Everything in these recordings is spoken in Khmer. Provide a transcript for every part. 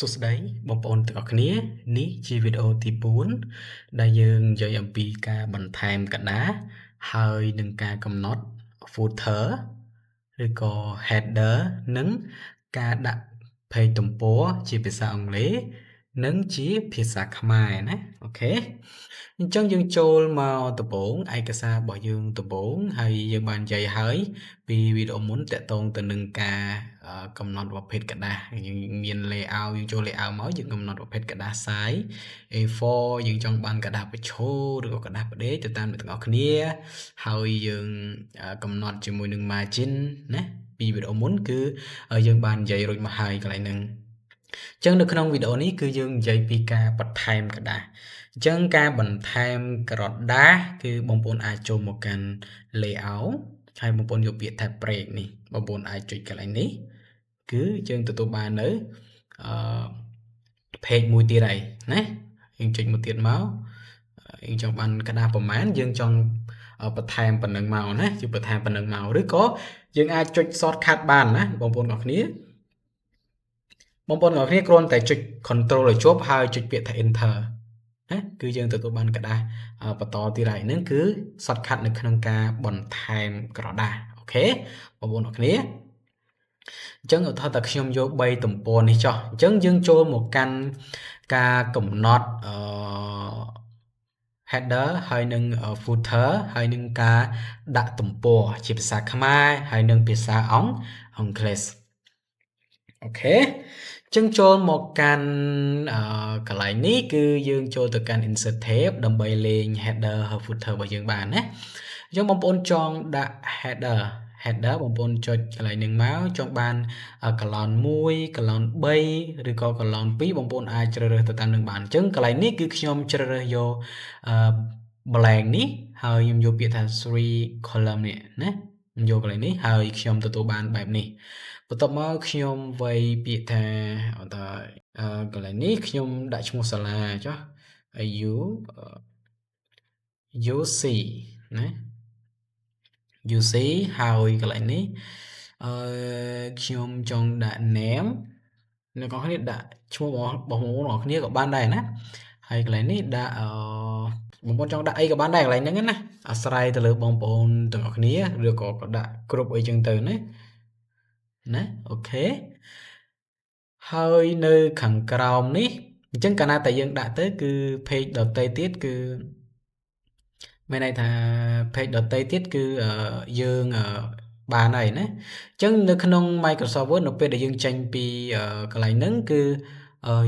សួស្តីបងប្អូនទាំងអស់គ្នានេះជាវីដេអូទី4ដែលយើងនិយាយអំពីការបន្ថែមកដាស់ហើយនឹងការកំណត់ footer ឬក៏ header និងការដាក់ page ទំព័រជាភាសាអង់គ្លេសនិងជាភាសាខ្មែរណាអូខេអញ្ចឹងយើងចូលមកដំបូងឯកសាររបស់យើងដំបូងហើយយើងបាននិយាយហើយពីវីដេអូមុនតាក់ទងទៅនឹងការកំណត់ប្រភេទกระดาษយើងមាន layout យើងចូល layout មកយើងកំណត់ប្រភេទกระดาษ size A4 យើងចង់បានកระดาษប្រឈូឬក៏กระดาษផ្ដេកទៅតាមអ្នកទាំងអស់គ្នាហើយយើងកំណត់ជាមួយនឹង margin ណាពីវីដេអូមុនគឺយើងបាននិយាយរួចមកហើយកន្លែងហ្នឹងអញ្ចឹងនៅក្នុងវីដេអូនេះគឺយើងនិយាយពីការបន្ថែមកระดาษអញ្ចឹងការបន្ថែមក្រដាស់គឺបងប្អូនអាចចូលមកកាន់ layout ហើយបងប្អូនយកពាក្យថា break នេះបងប្អូនអាចចុចកន្លែងនេះគឺយើងទទួលបាននៅpage មួយទៀតហើយណាយើងចុចមួយទៀតមកយើងចង់បានកដាស់ប្រមាណយើងចង់បន្ថែមប៉ុណ្ណឹងមកណាយើងបន្ថែមប៉ុណ្ណឹងមកឬក៏យើងអាចចុច shortcut បានណាបងប្អូនទាំងគ្នាគ្រាន់តែចុច control ឲ្យជាប់ហើយចុចពាក្យថា enter ណាគឺយើងទទួលបានកដាស់បន្តទៀតហើយហ្នឹងគឺ shortcut នៅក្នុងការបន្ថែមក្រដាស់អូខេបងប្អូនទាំងគ្នាអញ្ចឹងឧទាហរណ៍ថាខ្ញុំយក3ទំព័រនេះចុះអញ្ចឹងយើងចូលមកកាន់ការកំណត់header ហើយនឹង footer ហើយនឹងការដាក់ទំព័រជាភាសាខ្មែរហើយនឹងភាសាអង់គ្លេសអូខេអញ្ចឹងចូលមកកាន់កន្លែងនេះគឺយើងចូលទៅកាន់ insert tab ដើម្បីលេង header ហើយ footer របស់យើងបានណាអញ្ចឹងបងប្អូនចង់ដាក់ header បងប្អូនចុចកន្លែងនេះមកចង់បានកឡន1កឡន3ឬក៏កឡន2បងប្អូនអាចជ្រើសរើសទៅតាមនឹងបានអញ្ចឹងកន្លែងនេះគឺខ្ញុំជ្រើសរើសយក blank នេះហើយខ្ញុំយកពាក្យថា 3 column នេះណាខ្ញុំយកកន្លែងនេះហើយខ្ញុំទទួលបានបែបនេះបន្ទាប់មកខ្ញុំវាយពាក្យថាកន្លែងនេះខ្ញុំដាក់ឈ្មោះសាលាចុះ UC ណា UC ហើយកន្លែងនេះខ្ញុំចង់ដាក់ name អ្នកនរគ្នាដាក់ឈ្មោះរបស់បងប្អូនរបស់គ្នាក៏បានដែរណាហើយកន្លែងនេះដាក់បងប្អូនចង់ដាក់អីក៏បានដែរកន្លែងហ្នឹងណាអាស្រ័យទៅលើបងប្អូនទាំងអស់គ្នាឬក៏ដាក់គ្រប់អីចឹងទៅណាអូខេហើយនៅខាងក្រោមនេះអញ្ចឹងកាលណាតែយើងដាក់ទៅគឺ page ដតេទៀតគឺមានន័យថា page ដតេទៀតគឺយើងបានហើយណាអញ្ចឹងនៅក្នុង Microsoft Word នៅពេលដែលយើងចេញពីកន្លែងហ្នឹងគឺ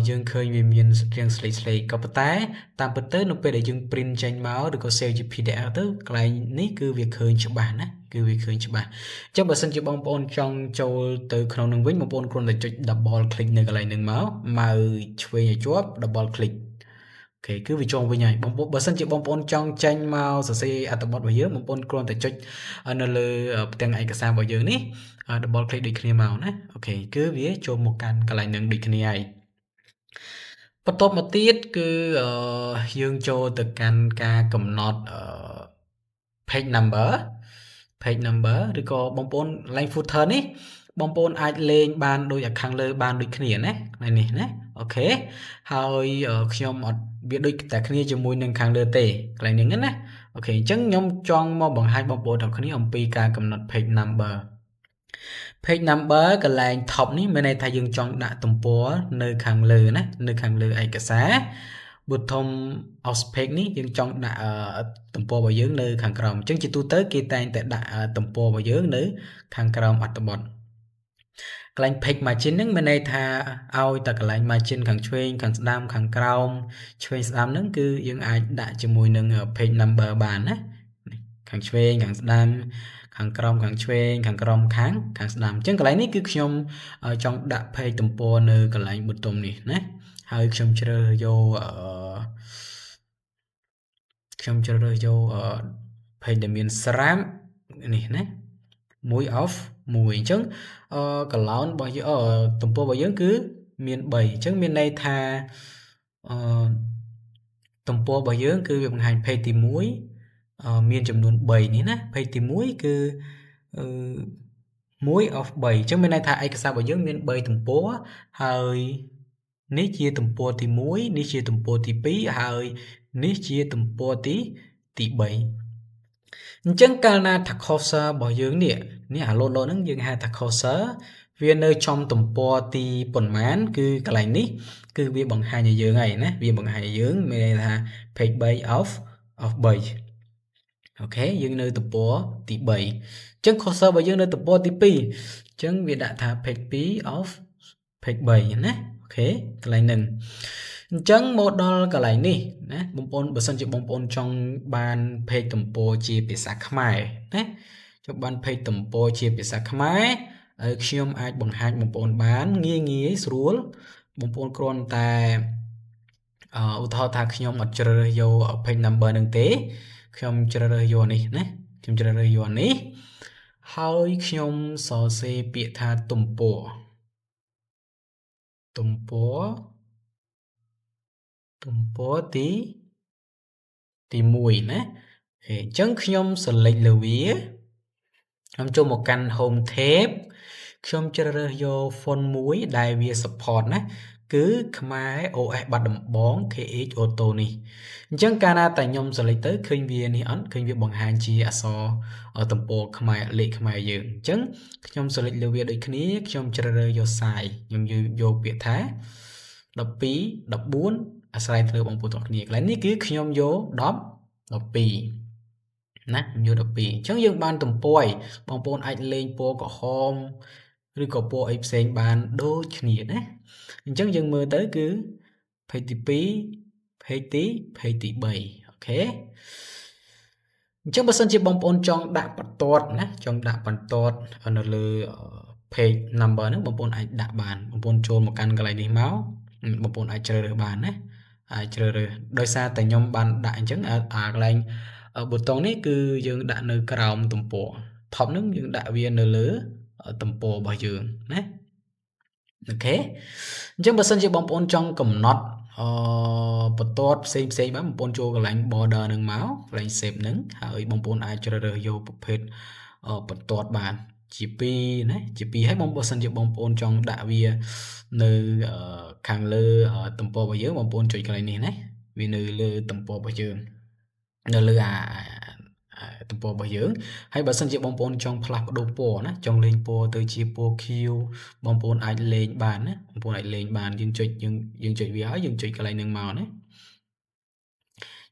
យើងឃើញវាមានរាងស្លេកក៏ប៉ុន្តែតាមពិតទៅនៅពេលដែលយើង print ចេញមកឬក៏ save ជា PDF ទៅកន្លែងនេះគឺវាឃើញច្បាស់ណាគឺវាឃើញច្បាស់អញ្ចឹងបើសិនជាបងប្អូនចង់ចូលទៅក្នុងនឹងវិញបងប្អូនគ្រាន់តែចុច double click នៅកន្លែងហ្នឹងមកឆ្វេងឲ្យជាប់ double click អូខេគឺវាចងវិញហើយបងប្អូនបើសិនជាបងប្អូនចង់ចេញមកសរសេរអត្ថបទរបស់យើងបងប្អូនគ្រាន់តែចុចនៅលើផ្ទាំងឯកសាររបស់យើងនេះ double click ដូចគ្នាមកណាអូខេគឺវាចូលមកកាន់កន្លែងហ្នឹងដូចគ្នាហើយបន្ទាប់មកទៀតគឺយើងចូលទៅកាន់ការកំណត់page number ឬក៏បងប្អូន line footer នេះបងប្អូនអាចលេងបានដូចខាងលើបានដូចគ្នាណានេះណាអូខេហើយខ្ញុំអត់វាដូចតែគ្នាជាមួយនឹងខាងលើទេកន្លែងនេះណាអូខេអញ្ចឹងខ្ញុំចង់មកបង្ហាញបងប្អូនទាំងគ្នាអំពីការកំណត់ page number កន្លែង top នេះមានន័យថាយើងចង់ដាក់ទំព័រនៅខាងលើណានៅខាងលើឯកសារ bottom of page នេះយើងចង់ដាក់ទំព័ររបស់យើងនៅខាងក្រោមអញ្ចឹងជាទូទៅគេតែងតែដាក់ទំព័ររបស់យើងនៅខាងក្រោមអត្ថបទកន្លែង page margin ហ្នឹងមានន័យថាឲ្យតែកន្លែង margin ខាងឆ្វេងខាងស្ដាំខាងក្រោមឆ្វេងស្ដាំហ្នឹងគឺយើងអាចដាក់ជាមួយនឹង page number បានណាខាងឆ្វេងខាងស្ដាំខាងក្រោមខាងឆ្វេងខាងក្រោមខាងស្ដាំអញ្ចឹងកន្លែងនេះគឺខ្ញុំចង់ដាក់ page ទំព័រនៅកន្លែង bottom នេះណាហើយខ្ញុំជ្រើសយក page ដែលមានស្រាប់នេះណា1 of 1អញ្ចឹងcolumn របស់យើងទំព័ររបស់យើងគឺមាន3អញ្ចឹងមានន័យថាទំព័ររបស់យើងគឺវាបង្ហាញ page ទី1មានចំនួន3នេះណា page ទី1គឺ1 of 3អញ្ចឹងមានន័យថាឯកសាររបស់យើងមាន3ទំព័រហើយ នេះជាទំព័រទី1នេះជាទំព័រទី2ហើយនេះជាទំព័រទី3អញ្ចឹងកាលណាថា cursor របស់យើងនេះអាលោតហ្នឹងយើងហៅថា cursor វានៅចំទំព័រទីប៉ុន្មានគឺកន្លែងនេះគឺវាបង្ហាញឲ្យយើងហើយណាវាបង្ហាញឲ្យយើងមានន័យថា page 3 of 3អូខេយើងនៅទំព័រទី3អញ្ចឹង cursor របស់យើងនៅទំព័រទី2អញ្ចឹងវាដាក់ថា page 2 of page 3ណាអូខេកន្លែងហ្នឹងអញ្ចឹងមកដល់កន្លែងនេះណាបងប្អូនបើសិនជាបងប្អូនចង់បាន page ទំព័រជាភាសាខ្មែរណាចង់បាន page ទំព័រជាភាសាខ្មែរហើយខ្ញុំអាចបង្ហាញបងប្អូនបានងាយស្រួលបងប្អូនគ្រាន់តែឧទាហរណ៍ថាខ្ញុំអត់ជ្រើសរើសយក page number នឹងទេខ្ញុំជ្រើសរើសយកនេះណាខ្ញុំជ្រើសរើសយកនេះហើយខ្ញុំសរសេរពាក្យថាទំព័រទី1ណាអញ្ចឹងខ្ញុំ select លើវាខ្ញុំចូលមកកាន់ home tab ខ្ញុំជ្រើសរើសយក font មួយដែលវា support ណាគឺខ្មែរ OS បាត់ដំបង KH Auto នេះអញ្ចឹងកាលណាតែខ្ញុំ select ទៅឃើញវានេះអត់ឃើញវាបង្ហាញជាអក្សរទំព័រខ្មែរលេខខ្មែរយើងអញ្ចឹងខ្ញុំ select លើវាដូចគ្នាខ្ញុំជ្រើសរើសយក size ខ្ញុំយកពាក្យថា12 14អាស្រ័យទៅលើបងប្អូនទាំងគ្នាកន្លែងនេះគឺខ្ញុំយក10 12ណាខ្ញុំយក12អញ្ចឹងយើងបានទំព័របងប្អូនអាចលេងពណ៌ក្រហមឬក៏ពណ៌អីផ្សេងបានដូចគ្នាណាអញ្ចឹងយើងមើលទៅគឺ page ទី2 page ទី3អូខេអញ្ចឹងបើសិនជាបងប្អូនចង់ដាក់បន្ទាត់ណាចង់ដាក់បន្ទាត់នៅលើ page number ហ្នឹងបងប្អូនអាចដាក់បានបងប្អូនចូលមកកាន់កន្លែងនេះមកបងប្អូនអាចជ្រើសរើសបានណាអាចជ្រើសរើសដោយសារតែខ្ញុំបានដាក់អញ្ចឹងកន្លែងប៊ូតុងនេះគឺយើងដាក់នៅក្រោមទំព័រ top ហ្នឹងយើងដាក់វានៅលើទំព័ររបស់យើងណាអូខេអញ្ចឹងបើសិនជាបងប្អូនចង់កំណត់បន្ទាត់ផ្សេងបានបងប្អូនចូលកន្លែង border នឹងមកកន្លែង shape ហ្នឹងហើយបងប្អូនអាចជ្រើសរើសយកប្រភេទបន្ទាត់បានជា2ណាជា2ហើយបងប្អូនសិនជាបងប្អូនចង់ដាក់វានៅខាងលើទំព័ររបស់យើងបងប្អូនចុចកន្លែងនេះណាវានៅលើទំព័ររបស់យើងនៅលើទំព័ររបស់យើងហើយបើសិនជាបងប្អូនចង់ផ្លាស់ប្ដូរពណ៌ណាចង់លេងពណ៌ទៅជាពណ៌ខៀវបងប្អូនអាចលេងបានណាបងប្អូនអាចលេងបានយើងចុចយើងចុចវាហើយយើងចុចកន្លែងហ្នឹងមកណា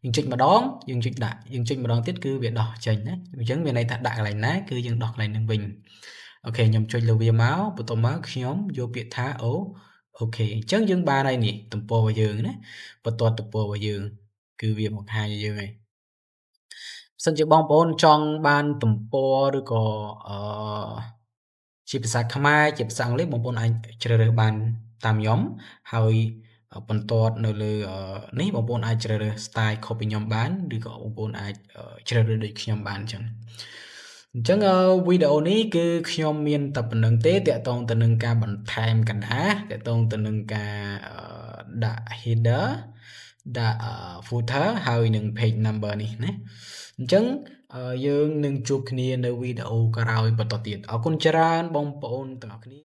យើងចុចម្ដងយើងចុចដាក់យើងចុចម្ដងទៀតគឺវាដោះចេញណាអញ្ចឹងមានន័យថាដាក់កន្លែងណាគឺយើងដោះកន្លែងហ្នឹងវិញអូខេខ្ញុំចុចលើវាមកបន្ទាប់មកខ្ញុំយកពាក្យថាអូខេអញ្ចឹងយើងបានហើយនេះទំព័ររបស់យើងណាបន្ទាត់ទំព័ររបស់យើងគឺវាបង្ហាញឲ្យយើងហើយសិនជាបងប្អូនចង់បានទំព័រឬក៏ជាភាសាខ្មែរជាភាសាអង់គ្លេសបងប្អូនអាចជ្រើសរើសបានតាមខ្ញុំហើយបន្ទាត់នៅលើនេះបងប្អូនអាចជ្រើសរើស style copy ខ្ញុំបានឬក៏បងប្អូនអាចជ្រើសរើសដូចខ្ញុំបានអញ្ចឹងវីដេអូនេះគឺខ្ញុំមានតែប៉ុណ្្នឹងទេតាក់ទងទៅនឹងការបន្ថែមកណ្ដាលតាក់ទងទៅនឹងការដាក់ header ដាក់ footer ហើយនឹង page number នេះណាអញ្ចឹងយើងនឹងជួបគ្នានៅវីដេអូក្រោយបន្តទៀតអរគុណច្រើនបងប្អូនទាំងអស់គ្នា